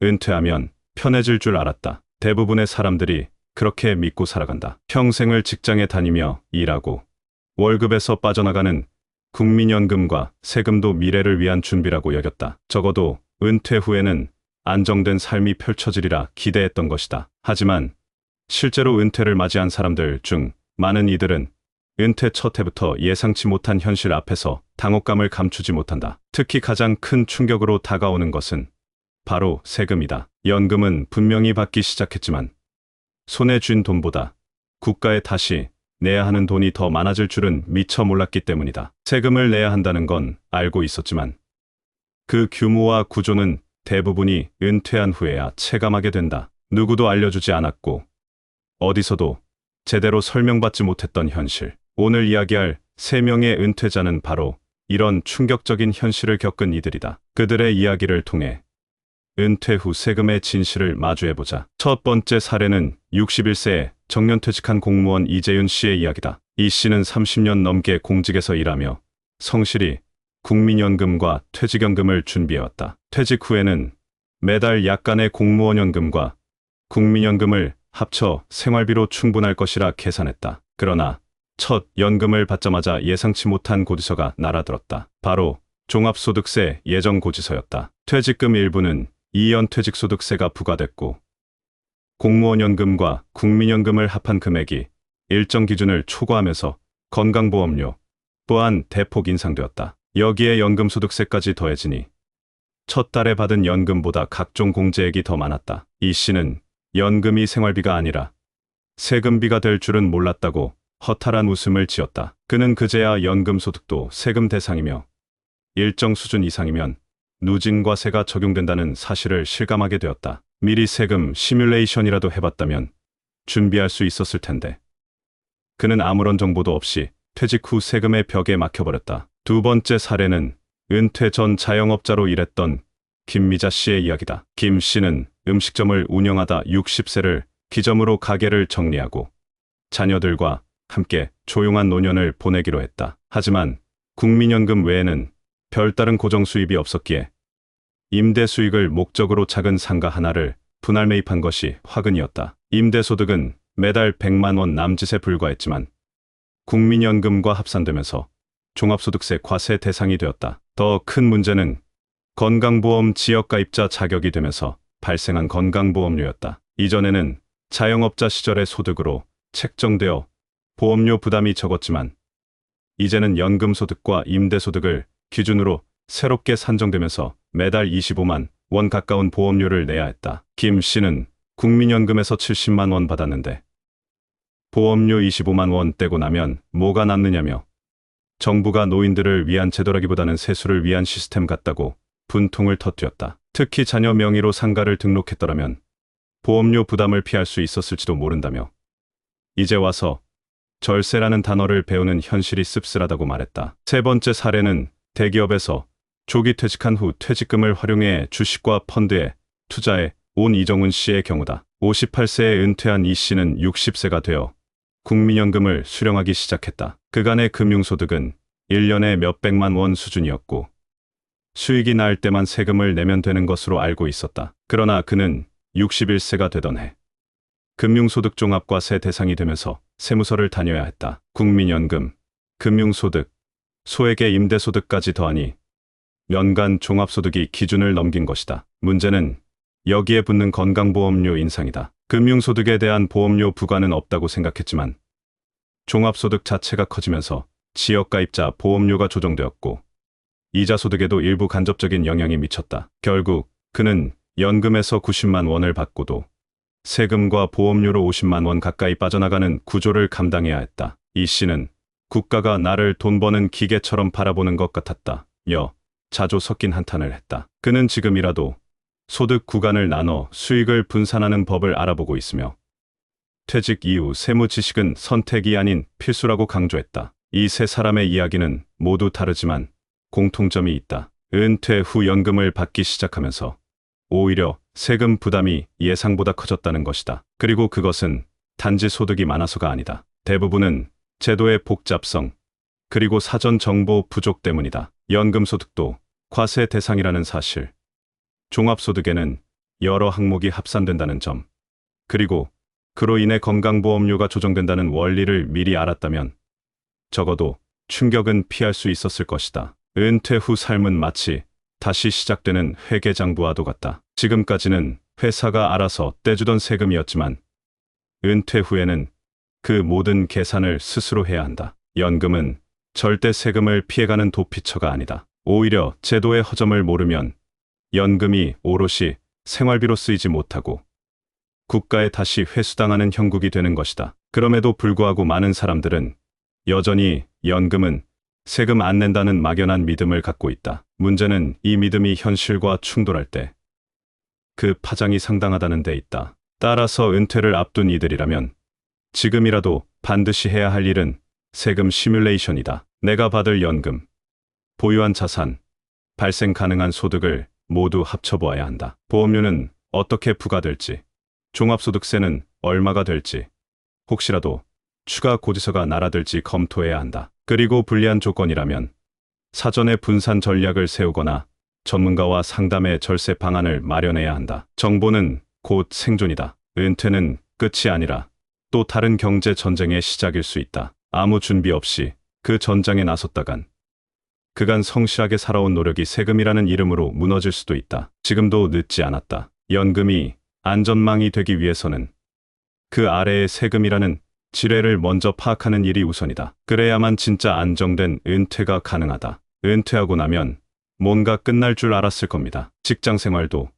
은퇴하면 편해질 줄 알았다. 대부분의 사람들이 그렇게 믿고 살아간다. 평생을 직장에 다니며 일하고 월급에서 빠져나가는 국민연금과 세금도 미래를 위한 준비라고 여겼다. 적어도 은퇴 후에는 안정된 삶이 펼쳐지리라 기대했던 것이다. 하지만 실제로 은퇴를 맞이한 사람들 중 많은 이들은 은퇴 첫 해부터 예상치 못한 현실 앞에서 당혹감을 감추지 못한다. 특히 가장 큰 충격으로 다가오는 것은 바로 세금이다. 연금은 분명히 받기 시작했지만 손에 쥔 돈보다 국가에 다시 내야 하는 돈이 더 많아질 줄은 미처 몰랐기 때문이다. 세금을 내야 한다는 건 알고 있었지만 그 규모와 구조는 대부분이 은퇴한 후에야 체감하게 된다. 누구도 알려주지 않았고 어디서도 제대로 설명받지 못했던 현실. 오늘 이야기할 3명의 은퇴자는 바로 이런 충격적인 현실을 겪은 이들이다. 그들의 이야기를 통해 은퇴 후 세금의 진실을 마주해보자. 첫 번째 사례는 61세에 정년퇴직한 공무원 이재윤 씨의 이야기다. 이 씨는 30년 넘게 공직에서 일하며 성실히 국민연금과 퇴직연금을 준비해왔다. 퇴직 후에는 매달 약간의 공무원연금과 국민연금을 합쳐 생활비로 충분할 것이라 계산했다. 그러나 첫 연금을 받자마자 예상치 못한 고지서가 날아들었다. 바로 종합소득세 예정고지서였다. 퇴직금 일부는 2연 퇴직소득세가 부과됐고 공무원연금과 국민연금을 합한 금액이 일정 기준을 초과하면서 건강보험료 또한 대폭 인상되었다. 여기에 연금소득세까지 더해지니 첫 달에 받은 연금보다 각종 공제액이 더 많았다. 이 씨는 연금이 생활비가 아니라 세금비가 될 줄은 몰랐다고 허탈한 웃음을 지었다. 그는 그제야 연금소득도 세금 대상이며 일정 수준 이상이면 누진과 세가 적용된다는 사실을 실감하게 되었다. 미리 세금 시뮬레이션이라도 해봤다면 준비할 수 있었을 텐데 그는 아무런 정보도 없이 퇴직 후 세금의 벽에 막혀버렸다. 두 번째 사례는 은퇴 전 자영업자로 일했던 김미자 씨의 이야기다. 김 씨는 음식점을 운영하다 60세를 기점으로 가게를 정리하고 자녀들과 함께 조용한 노년을 보내기로 했다. 하지만 국민연금 외에는 별다른 고정 수입이 없었기에 임대 수익을 목적으로 작은 상가 하나를 분할 매입한 것이 화근이었다. 임대소득은 매달 100만 원 남짓에 불과했지만 국민연금과 합산되면서 종합소득세 과세 대상이 되었다. 더 큰 문제는 건강보험 지역가입자 자격이 되면서 발생한 건강보험료였다. 이전에는 자영업자 시절의 소득으로 책정되어 보험료 부담이 적었지만 이제는 연금소득과 임대소득을 기준으로 새롭게 산정되면서 매달 25만 원 가까운 보험료를 내야 했다. 김 씨는 국민연금에서 70만 원 받았는데 보험료 25만 원 떼고 나면 뭐가 남느냐며 정부가 노인들을 위한 제도라기보다는 세수를 위한 시스템 같다고 분통을 터뜨렸다. 특히 자녀 명의로 상가를 등록했더라면 보험료 부담을 피할 수 있었을지도 모른다며 이제 와서 절세라는 단어를 배우는 현실이 씁쓸하다고 말했다. 세 번째 사례는 대기업에서 조기 퇴직한 후 퇴직금을 활용해 주식과 펀드에 투자해 온 이정훈 씨의 경우다. 58세에 은퇴한 이 씨는 60세가 되어 국민연금을 수령하기 시작했다. 그간의 금융소득은 1년에 몇백만 원 수준이었고 수익이 날 때만 세금을 내면 되는 것으로 알고 있었다. 그러나 그는 61세가 되던 해 금융소득 종합과세 대상이 되면서 세무서를 다녀야 했다. 국민연금, 금융소득, 소액의 임대소득까지 더하니 연간 종합소득이 기준을 넘긴 것이다. 문제는 여기에 붙는 건강보험료 인상이다. 금융소득에 대한 보험료 부과는 없다고 생각했지만 종합소득 자체가 커지면서 지역가입자 보험료가 조정되었고 이자소득에도 일부 간접적인 영향이 미쳤다. 결국 그는 연금에서 90만 원을 받고도 세금과 보험료로 50만 원 가까이 빠져나가는 구조를 감당해야 했다. 이 씨는 국가가 나를 돈 버는 기계처럼 바라보는 것 같았다. 자조 섞인 한탄을 했다. 그는 지금이라도 소득 구간을 나눠 수익을 분산하는 법을 알아보고 있으며 퇴직 이후 세무 지식은 선택이 아닌 필수라고 강조했다. 이 세 사람의 이야기는 모두 다르지만 공통점이 있다. 은퇴 후 연금을 받기 시작하면서 오히려 세금 부담이 예상보다 커졌다는 것이다. 그리고 그것은 단지 소득이 많아서가 아니다. 대부분은 제도의 복잡성, 그리고 사전 정보 부족 때문이다. 연금소득도 과세 대상이라는 사실, 종합소득에는 여러 항목이 합산된다는 점, 그리고 그로 인해 건강보험료가 조정된다는 원리를 미리 알았다면 적어도 충격은 피할 수 있었을 것이다. 은퇴 후 삶은 마치 다시 시작되는 회계장부와도 같다. 지금까지는 회사가 알아서 떼주던 세금이었지만 은퇴 후에는 그 모든 계산을 스스로 해야 한다. 연금은 절대 세금을 피해가는 도피처가 아니다. 오히려 제도의 허점을 모르면 연금이 오롯이 생활비로 쓰이지 못하고 국가에 다시 회수당하는 형국이 되는 것이다. 그럼에도 불구하고 많은 사람들은 여전히 연금은 세금 안 낸다는 막연한 믿음을 갖고 있다. 문제는 이 믿음이 현실과 충돌할 때 그 파장이 상당하다는 데 있다. 따라서 은퇴를 앞둔 이들이라면 지금이라도 반드시 해야 할 일은 세금 시뮬레이션이다. 내가 받을 연금, 보유한 자산, 발생 가능한 소득을 모두 합쳐보아야 한다. 보험료는 어떻게 부과될지, 종합소득세는 얼마가 될지, 혹시라도 추가 고지서가 날아들지 검토해야 한다. 그리고 불리한 조건이라면 사전에 분산 전략을 세우거나 전문가와 상담해 절세 방안을 마련해야 한다. 정보는 곧 생존이다. 은퇴는 끝이 아니라 또 다른 경제 전쟁의 시작일 수 있다. 아무 준비 없이 그 전장에 나섰다간 그간 성실하게 살아온 노력이 세금이라는 이름으로 무너질 수도 있다. 지금도 늦지 않았다. 연금이 안전망이 되기 위해서는 그 아래의 세금이라는 지뢰를 먼저 파악하는 일이 우선이다. 그래야만 진짜 안정된 은퇴가 가능하다. 은퇴하고 나면 뭔가 끝날 줄 알았을 겁니다. 직장 생활도,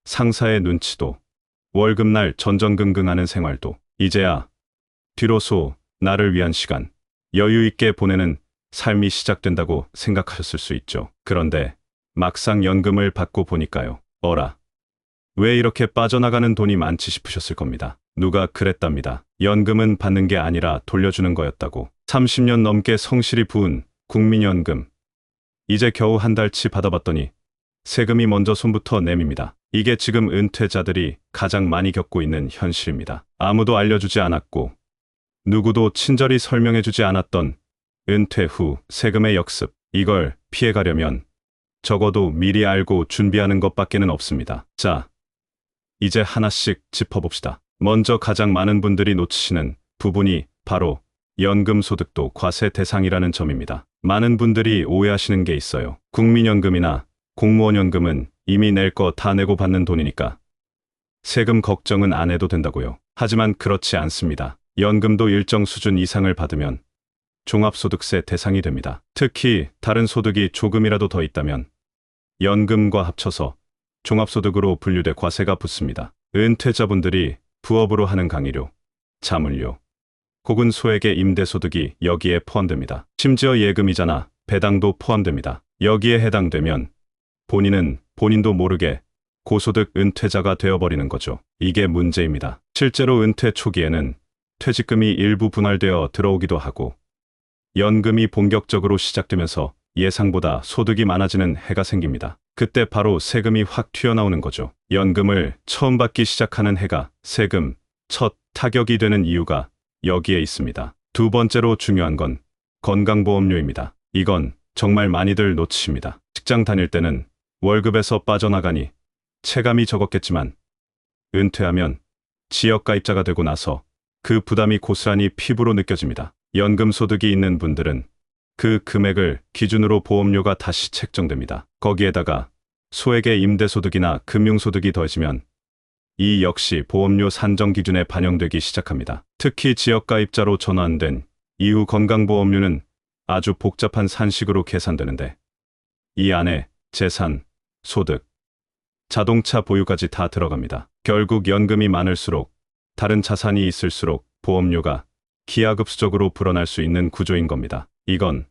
상사의 눈치도, 월급날 전전긍긍하는 생활도, 이제야 비로소 나를 위한 시간, 여유 있게 보내는 삶이 시작된다고 생각하셨을 수 있죠. 그런데 막상 연금을 받고 보니까요. 어라, 왜 이렇게 빠져나가는 돈이 많지 싶으셨을 겁니다. 누가 그랬답니다. 연금은 받는 게 아니라 돌려주는 거였다고. 30년 넘게 성실히 부은 국민연금. 이제 겨우 한 달치 받아봤더니 세금이 먼저 손부터 내밉니다. 이게 지금 은퇴자들이 가장 많이 겪고 있는 현실입니다. 아무도 알려주지 않았고 누구도 친절히 설명해주지 않았던 은퇴 후 세금의 역습. 이걸 피해가려면 적어도 미리 알고 준비하는 것밖에는 없습니다. 자, 이제 하나씩 짚어봅시다. 먼저 가장 많은 분들이 놓치시는 부분이 바로 연금 소득도 과세 대상이라는 점입니다. 많은 분들이 오해하시는 게 있어요. 국민연금이나 공무원연금은 이미 낼 거 다 내고 받는 돈이니까 세금 걱정은 안 해도 된다고요. 하지만 그렇지 않습니다. 연금도 일정 수준 이상을 받으면 종합소득세 대상이 됩니다. 특히 다른 소득이 조금이라도 더 있다면 연금과 합쳐서 종합소득으로 분류돼 과세가 붙습니다. 은퇴자분들이 부업으로 하는 강의료, 자문료, 혹은 소액의 임대소득이 여기에 포함됩니다. 심지어 예금이자나 배당도 포함됩니다. 여기에 해당되면 본인은 본인도 모르게 고소득 은퇴자가 되어버리는 거죠. 이게 문제입니다. 실제로 은퇴 초기에는 퇴직금이 일부 분할되어 들어오기도 하고 연금이 본격적으로 시작되면서 예상보다 소득이 많아지는 해가 생깁니다. 그때 바로 세금이 확 튀어나오는 거죠. 연금을 처음 받기 시작하는 해가 세금 첫 타격이 되는 이유가 여기에 있습니다. 두 번째로 중요한 건 건강보험료입니다. 이건 정말 많이들 놓치십니다. 직장 다닐 때는 월급에서 빠져나가니 체감이 적었겠지만 은퇴하면 지역가입자가 되고 나서 그 부담이 고스란히 피부로 느껴집니다. 연금 소득이 있는 분들은 그 금액을 기준으로 보험료가 다시 책정됩니다. 거기에다가 소액의 임대소득이나 금융소득이 더해지면 이 역시 보험료 산정 기준에 반영되기 시작합니다. 특히 지역가입자로 전환된 이후 건강보험료는 아주 복잡한 산식으로 계산되는데 이 안에 재산, 소득, 자동차 보유까지 다 들어갑니다. 결국 연금이 많을수록 다른 자산이 있을수록 보험료가 기하급수적으로 불어날 수 있는 구조인 겁니다. 이건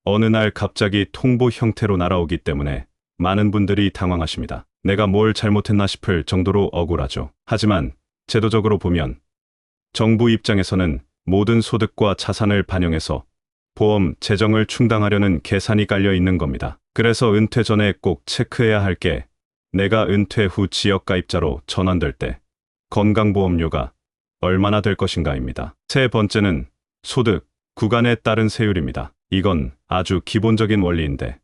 어느 날 갑자기 통보 형태로 날아오기 때문에 많은 분들이 당황하십니다. 내가 뭘 잘못했나 싶을 정도로 억울하죠. 하지만 제도적으로 보면 정부 입장에서는 모든 소득과 자산을 반영해서 보험 재정을 충당하려는 계산이 깔려 있는 겁니다. 그래서 은퇴 전에 꼭 체크해야 할 게 내가 은퇴 후 지역가입자로 전환될 때 건강보험료가 얼마나 될 것인가입니다. 세 번째는 소득, 구간에 따른 세율입니다. 이건 아주 기본적인 원리인데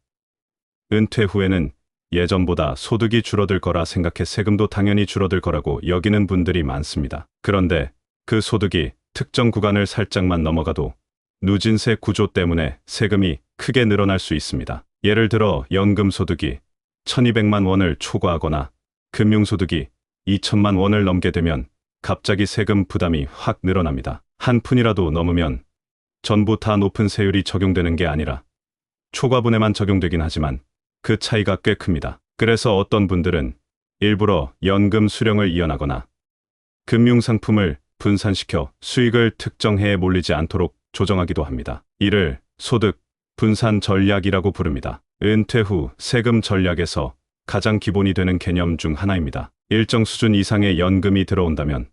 은퇴 후에는 예전보다 소득이 줄어들 거라 생각해 세금도 당연히 줄어들 거라고 여기는 분들이 많습니다. 그런데 그 소득이 특정 구간을 살짝만 넘어가도 누진세 구조 때문에 세금이 크게 늘어날 수 있습니다. 예를 들어 연금 소득이 1200만 원을 초과하거나 금융소득이 2000만 원을 넘게 되면 갑자기 세금 부담이 확 늘어납니다. 한 푼이라도 넘으면 전부 다 높은 세율이 적용되는 게 아니라 초과분에만 적용되긴 하지만 그 차이가 꽤 큽니다. 그래서 어떤 분들은 일부러 연금 수령을 이연하거나 금융상품을 분산시켜 수익을 특정 해에 몰리지 않도록 조정하기도 합니다. 이를 소득 분산 전략이라고 부릅니다. 은퇴 후 세금 전략에서 가장 기본이 되는 개념 중 하나입니다. 일정 수준 이상의 연금이 들어온다면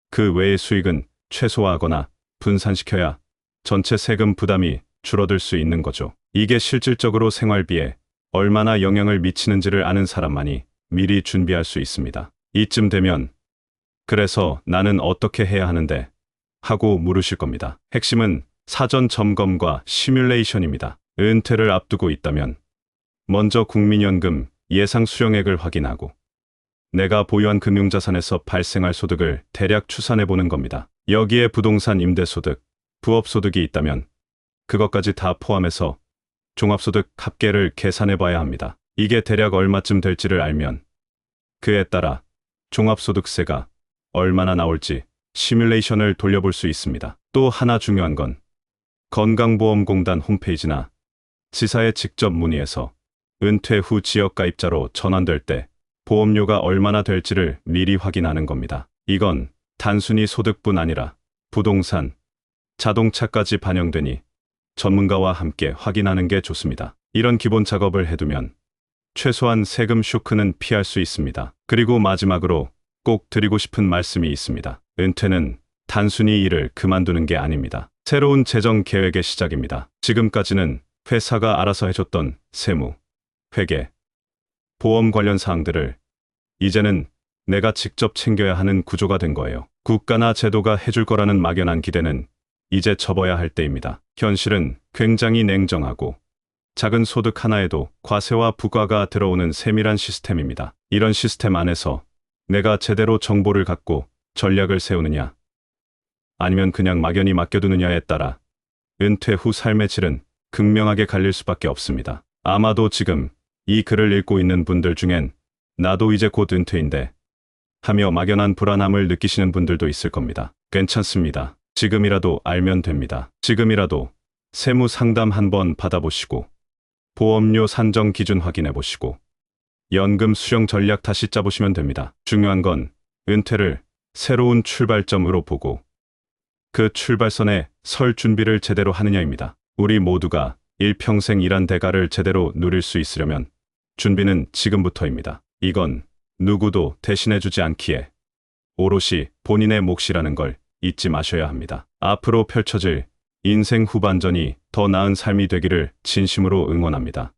그 외의 수익은 최소화하거나 분산시켜야 전체 세금 부담이 줄어들 수 있는 거죠. 이게 실질적으로 생활비에 얼마나 영향을 미치는지를 아는 사람만이 미리 준비할 수 있습니다. 이쯤 되면 그래서 나는 어떻게 해야 하는데? 하고 물으실 겁니다. 핵심은 사전 점검과 시뮬레이션입니다. 은퇴를 앞두고 있다면 먼저 국민연금 예상 수령액을 확인하고 내가 보유한 금융자산에서 발생할 소득을 대략 추산해 보는 겁니다. 여기에 부동산 임대소득, 부업소득이 있다면 그것까지 다 포함해서 종합소득 합계를 계산해 봐야 합니다. 이게 대략 얼마쯤 될지를 알면 그에 따라 종합소득세가 얼마나 나올지 시뮬레이션을 돌려볼 수 있습니다. 또 하나 중요한 건 건강보험공단 홈페이지나 지사에 직접 문의해서 은퇴 후 지역가입자로 전환될 때 보험료가 얼마나 될지를 미리 확인하는 겁니다. 이건 단순히 소득뿐 아니라 부동산, 자동차까지 반영되니 전문가와 함께 확인하는 게 좋습니다. 이런 기본 작업을 해두면 최소한 세금 쇼크는 피할 수 있습니다. 그리고 마지막으로 꼭 드리고 싶은 말씀이 있습니다. 은퇴는 단순히 일을 그만두는 게 아닙니다. 새로운 재정 계획의 시작입니다. 지금까지는 회사가 알아서 해줬던 세무, 회계, 보험 관련 사항들을 이제는 내가 직접 챙겨야 하는 구조가 된 거예요. 국가나 제도가 해줄 거라는 막연한 기대는 이제 접어야 할 때입니다. 현실은 굉장히 냉정하고 작은 소득 하나에도 과세와 부과가 들어오는 세밀한 시스템입니다. 이런 시스템 안에서 내가 제대로 정보를 갖고 전략을 세우느냐 아니면 그냥 막연히 맡겨두느냐에 따라 은퇴 후 삶의 질은 극명하게 갈릴 수밖에 없습니다. 아마도 지금 이 글을 읽고 있는 분들 중엔 나도 이제 곧 은퇴인데 하며 막연한 불안함을 느끼시는 분들도 있을 겁니다. 괜찮습니다. 지금이라도 알면 됩니다. 지금이라도 세무 상담 한번 받아보시고 보험료 산정 기준 확인해 보시고 연금 수령 전략 다시 짜보시면 됩니다. 중요한 건 은퇴를 새로운 출발점으로 보고 그 출발선에 설 준비를 제대로 하느냐입니다. 우리 모두가 일평생 일한 대가를 제대로 누릴 수 있으려면 준비는 지금부터입니다. 이건 누구도 대신해주지 않기에 오롯이 본인의 몫이라는 걸 잊지 마셔야 합니다. 앞으로 펼쳐질 인생 후반전이 더 나은 삶이 되기를 진심으로 응원합니다.